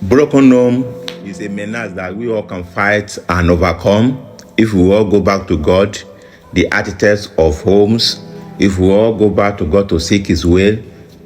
Broken home is a menace that we all can fight and overcome if we all go back to God, the architect of homes, if we all go back to God to seek His will,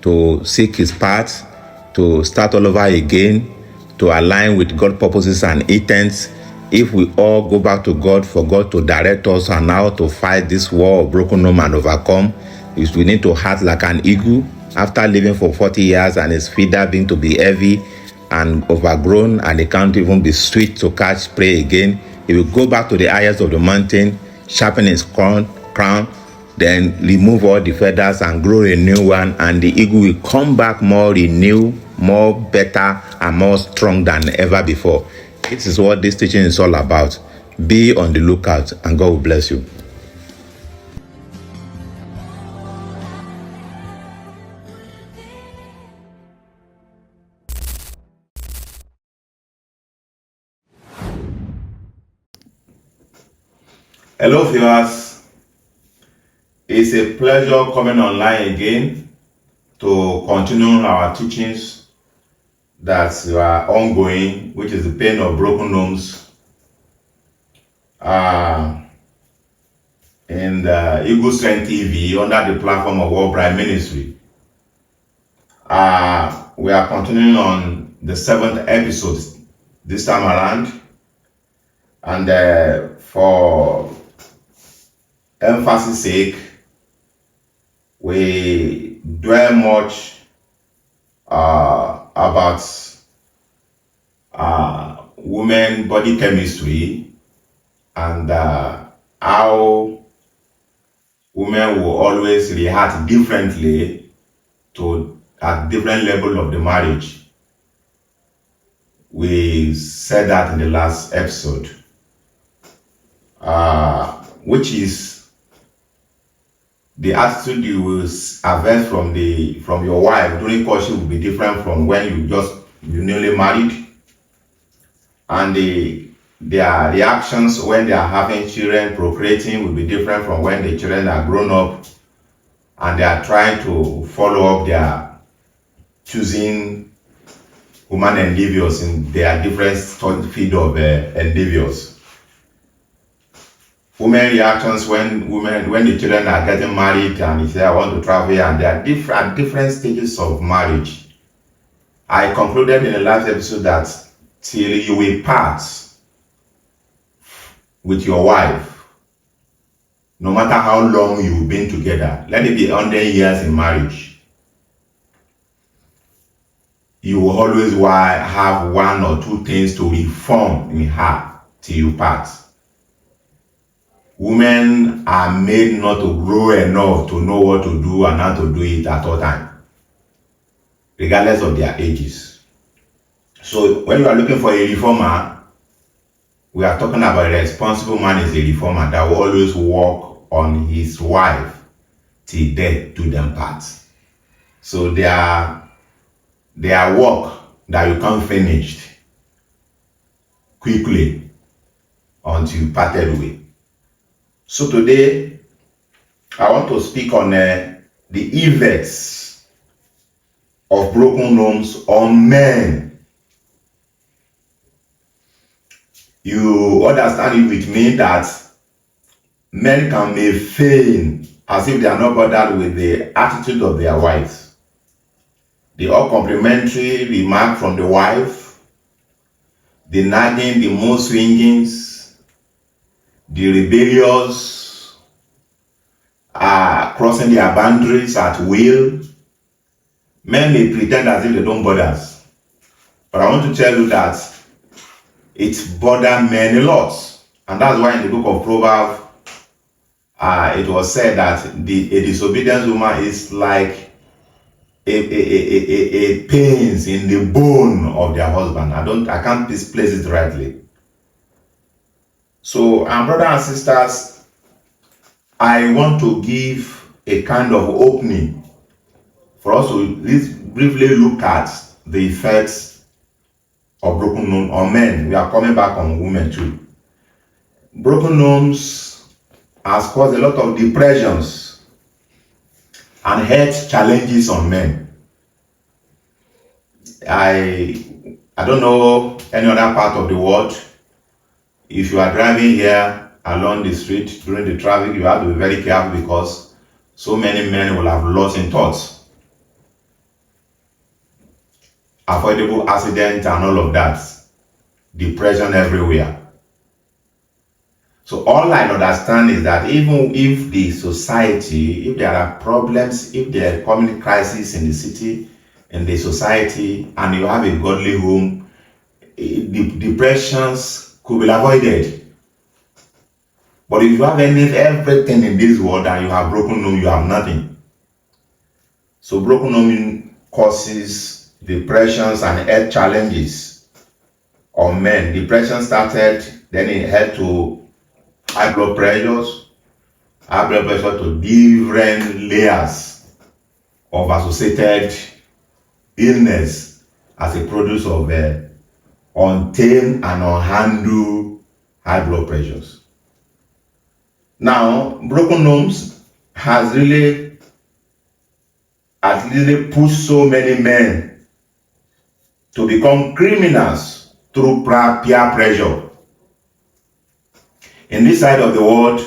to seek His path, to start all over again, to align with God's purposes and intents. If we all go back to God for God to direct us on how to fight this war of broken home and overcome, is we need to act like an eagle after living for 40 years and his feeder being to be heavy and overgrown, and it can't even be sweet to catch prey again. He will go back to the highest of the mountain, sharpen his crown, then remove all the feathers and grow a new one, and the eagle will come back more renewed, more better, and more strong than ever before. This is what this teaching is all about. Be on the lookout, and God will bless you. Hello viewers, it's a pleasure coming online again to continue our teachings that are ongoing, which is the pain of broken homes in the Eagle Strength TV under the platform of World Bride Ministry. We are continuing on the 7th episode this time around, and for emphasis sake, we dwell much about women body chemistry and how women will always react differently to at different level of the marriage. We said that in the last episode, which is the attitude you will avert from your wife during courtship will be different from when you newly married, and their reactions when they are having children, procreating, will be different from when the children are grown up and they are trying to follow up their choosing human endeavors in their different field of endeavors. Women reactions when the children are getting married and they say I want to travel, and they are different stages of marriage. I concluded in the last episode that till you will part with your wife, no matter how long you've been together, let it be 100 years in marriage, you will always have one or two things to reform in her till you part. Women are made not to grow enough to know what to do and how to do it at all times, regardless of their ages. So when you are looking for a reformer, we are talking about a responsible man is a reformer that will always work on his wife till death do them part. So their work that you can't finish quickly until you parted with. So today, I want to speak on the effects of broken homes on men. You understand it with me that men can be feign as if they are not bothered with the attitude of their wives. The uncomplimentary remark from the wife, the nagging, the mood swingings, the rebellious, crossing their boundaries at will. Men may pretend as if they don't bother us, but I want to tell you that it bothers men a lot, and that's why in the book of Proverbs, it was said that a disobedient woman is like a pains in the bone of their husband. I can't place it rightly. So, brothers and sisters, I want to give a kind of opening for us to briefly look at the effects of broken home on men. We are coming back on women too. Broken homes has caused a lot of depressions and health challenges on men. I I don't know any other part of the world. If you are driving here along the street during the traffic, you have to be very careful because so many men will have lost in thoughts, avoidable accidents and all of that, depression everywhere. So all I understand is that even if the society, if there are problems, if there are community crises in the city, in the society, and you have a godly home, the depressions could be avoided. But if you have everything in this world and you have broken home, you have nothing. So broken home causes depressions and health challenges on men. Depression started, then it led to high blood pressure to different layers of associated illness as a produce of untamed and unhandled high blood pressures. Now, broken homes has really pushed so many men to become criminals through peer pressure. In this side of the world,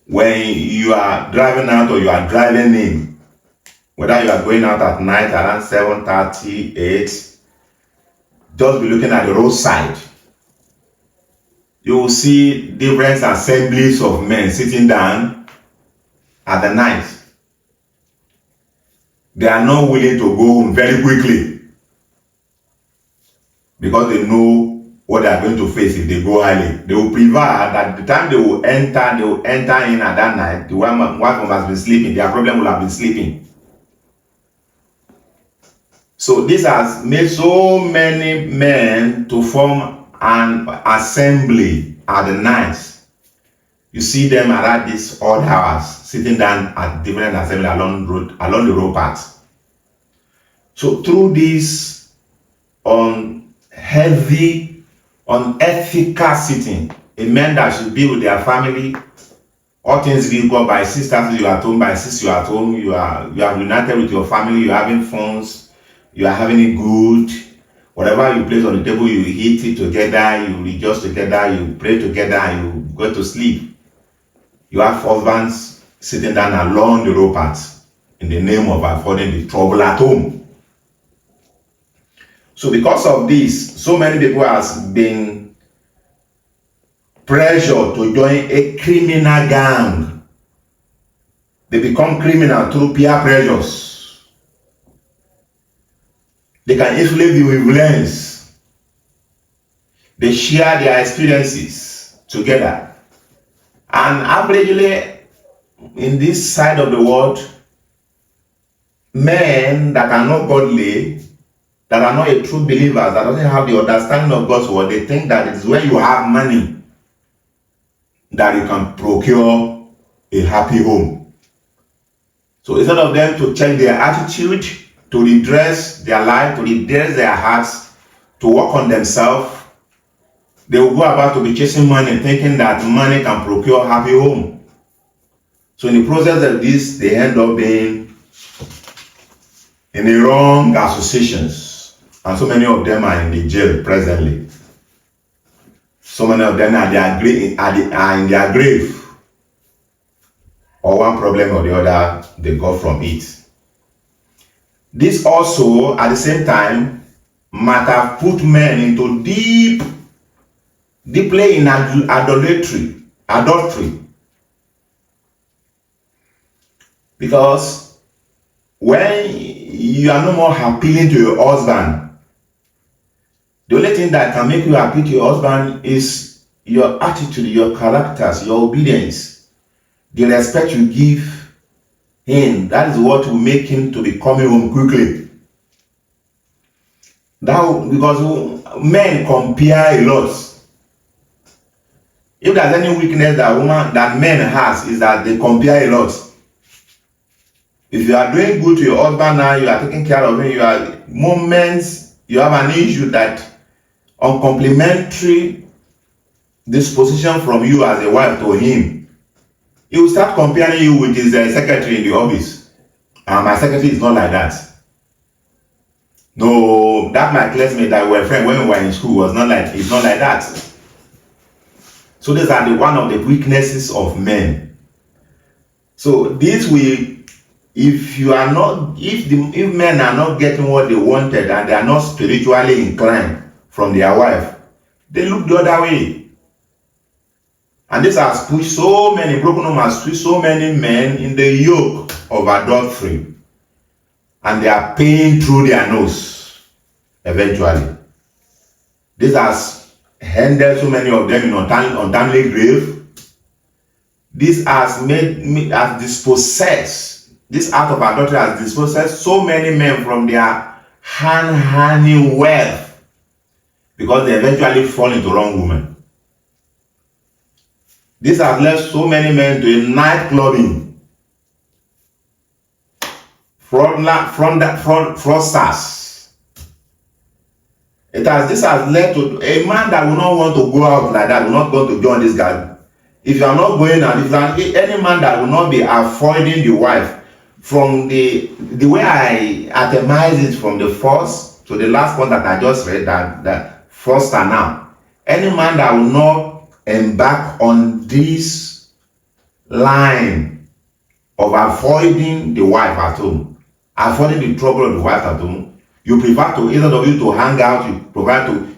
when you are driving out or you are driving in, whether you are going out at night around 7:30, 8, just be looking at the roadside. You will see different assemblies of men sitting down at the night. They are not willing to go home very quickly because they know what they are going to face if they go early. They will prefer that the time they will enter in at that night, the wife has been sleeping, their problem will have been sleeping. So this has made so many men to form an assembly at the night. You see them around these odd hours, sitting down at different assembly along the road path. So through this heavy, unethical sitting, a man that should be with their family, all things equal, by 6:30 you are at home, by 6 you are at home, you are united with your family, you are having funds, you are having it good. Whatever you place on the table, you eat it together, you rejoice together, you pray together, you go to sleep. You have husbands sitting down along the road path in the name of avoiding the trouble at home. So because of this, so many people have been pressured to join a criminal gang. They become criminal through peer pressures. They can easily be influenced. They share their experiences together. And averagely, in this side of the world, men that are not godly, that are not a true believers, that doesn't have the understanding of God's word, they think that it's when you have money that you can procure a happy home. So instead of them to change their attitude, to redress their life, to redress their hearts, to work on themselves, they will go about to be chasing money, thinking that money can procure a happy home. So in the process of this, they end up being in the wrong associations. And so many of them are in the jail presently. So many of them are in their grave. Or one problem or the other, they got from it. This also, at the same time, might have put men into deeply in adultery. Because when you are no more appealing to your husband, the only thing that can make you happy to your husband is your attitude, your characters, your obedience, the respect you give him. That is what will make him to be coming home quickly. Because men compare a lot. If there's any weakness that men has, is that they compare a lot. If you are doing good to your husband now, you are taking care of him, you are moments you have an issue that uncomplimentary disposition from you as a wife to him, he will start comparing you with his secretary in the office. My secretary is not like that. No, that my classmate that we were friends when we were in school was not like, it's not like that. So these are one of the weaknesses of men. So this will, if men are not getting what they wanted and they are not spiritually inclined from their wife, they look the other way. And this has pushed so many, broken home has pushed so many men in the yoke of adultery. And they are paying through their nose eventually. This has hindered so many of them in untimely grave. This has has dispossessed, this act of adultery has dispossessed so many men from their hand-handing wealth because they eventually fall into wrong women. This has led so many men to a night clubbing, fraudsters. This has led to a man that will not want to go out like that, will not want to join this guy. If you are not going out, if any man that will not be avoiding the wife, from the way I itemize it from the first to the last one that I just read, that first and now, any man that will not embark on this line of avoiding the wife at home, avoiding the trouble of the wife at home, you prefer to, instead of you to hang out,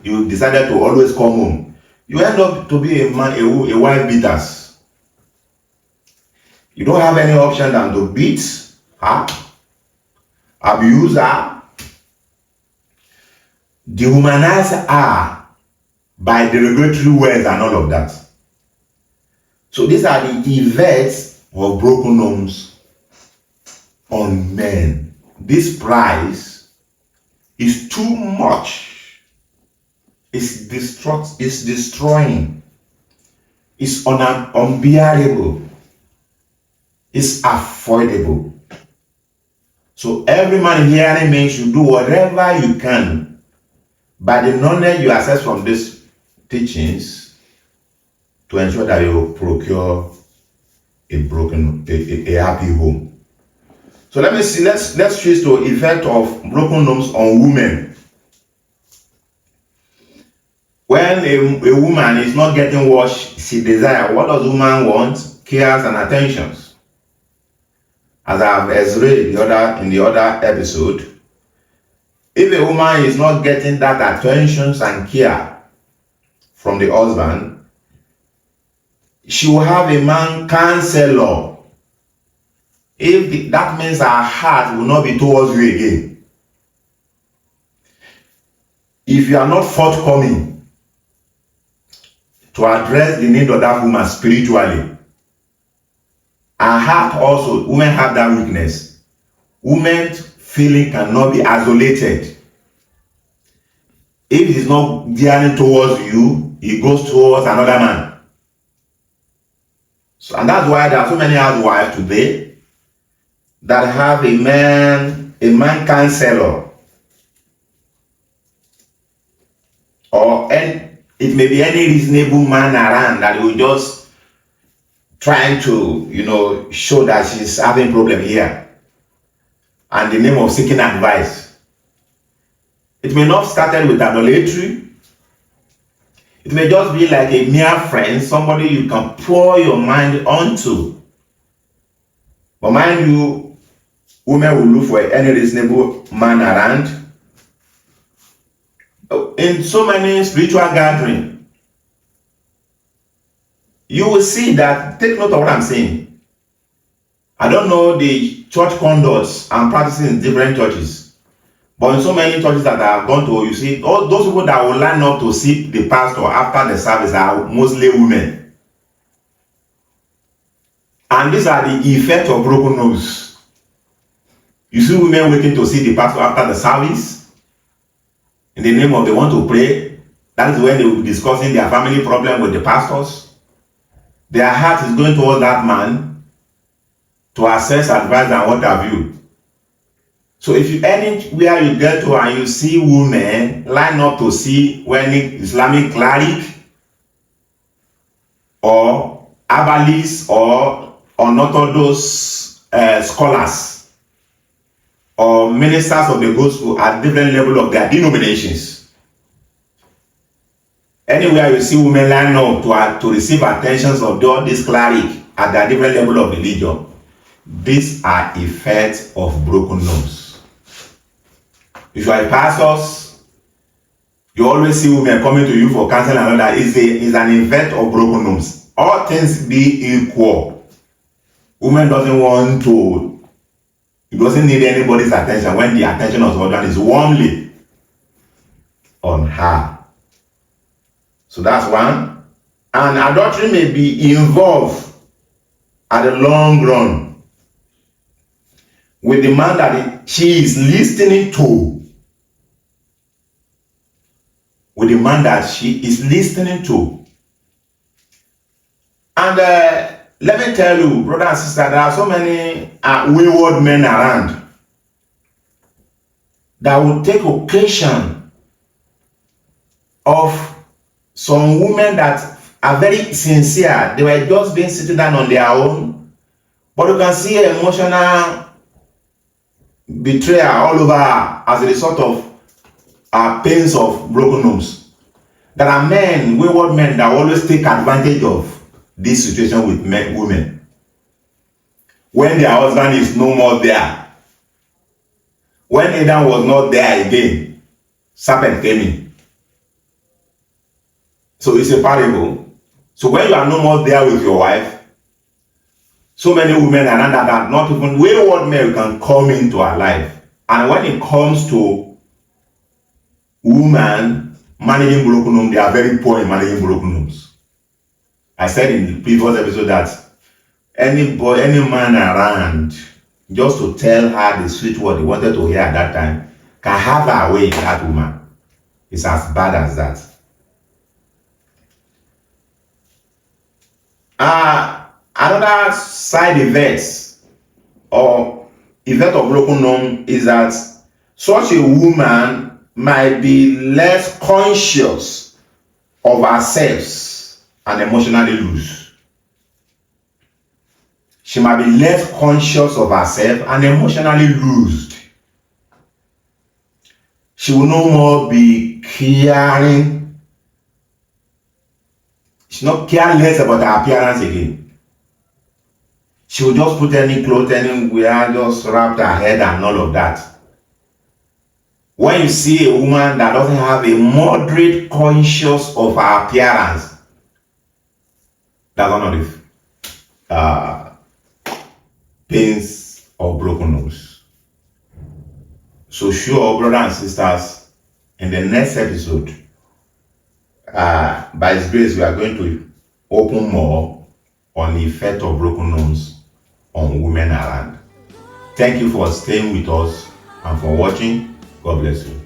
you decided to always come home. You end up to be a man, a wife beaters. You don't have any option than to beat her, abuse her, dehumanize her by derogatory words and all of that. So these are the effects of broken homes on men. This price is too much. It's destroying. It's unbearable. It's avoidable. So every man hearing me should do whatever you can by the knowledge you access from these teachings to ensure that you procure a happy home. So let me see. Let's switch to effect of broken homes on women. When a woman is not getting what she desires, what does woman want? Cares and attentions. As I have read in the other episode, if a woman is not getting that attentions and care from the husband, she will have a man counselor. That means her heart will not be towards you again. If you are not forthcoming to address the need of that woman spiritually, her heart also, women have that weakness. Women's feeling cannot be isolated. If he's not gearing towards you, he goes towards another man. So, and that's why there are so many housewives today that have a man counselor, it may be any reasonable man around that will just trying to, show that she's having problem here, and the name of seeking advice. It may not started with idolatry. It may just be like a mere friend, somebody you can pour your mind onto. But mind you, women will look for any reasonable man around. In so many spiritual gatherings, you will see that, take note of what I'm saying. I don't know the church conducts and practices in different churches, but in so many churches that I have gone to, you see, all those people that will line up to see the pastor after the service are mostly women. And these are the effects of broken homes. You see women waiting to see the pastor after the service, in the name of they want to pray. That is when they will be discussing their family problem with the pastors. Their heart is going towards that man to assess, advice, and what have you. So if you anywhere you get to and you see women line up to see when Islamic cleric or herbalists or unorthodox scholars or ministers of the gospel at different level of their denominations. Anywhere you see women line up to receive attentions of all this cleric at their different level of religion, these are effects of broken homes. If you are a pastor, you always see women coming to you for counsel and all that. Is an effect of broken homes. All things be equal. Woman doesn't need anybody's attention when the attention of the husband is warmly on her. So that's one. And adultery may be involved at the long run with the man that she is listening to. With the man that she is listening to. And let me tell you, brother and sister, there are so many wayward men around that will take occasion of some women that are very sincere. They were just being sitting down on their own, but you can see emotional betrayal all over as a result of pains of broken homes. There are men, wayward men, that always take advantage of this situation with women. When their husband is no more there, when Adam was not there again, serpent came in. So it's a parable. So when you are no more there with your wife, so many women around that not even wayward men can come into our life. And when it comes to women managing broken homes, they are very poor in managing broken homes. I said in the previous episode that any man around, just to tell her the sweet word he wanted to hear at that time, can have her way in that woman. It's as bad as that. Another side effects or effect of broken home is that such a woman might be less conscious of herself and emotionally loose. She might be less conscious of herself and emotionally loosed. She will no more be caring. She's not careless about her appearance again. She will just put any clothes anywhere, just wrap her head and all of that. When you see a woman that doesn't have a moderate conscious of her appearance, that's one of the pains of broken homes. So sure, brothers and sisters, in the next episode, by His grace, we are going to open more on the effect of broken homes on women around. Thank you for staying with us and for watching. God bless you.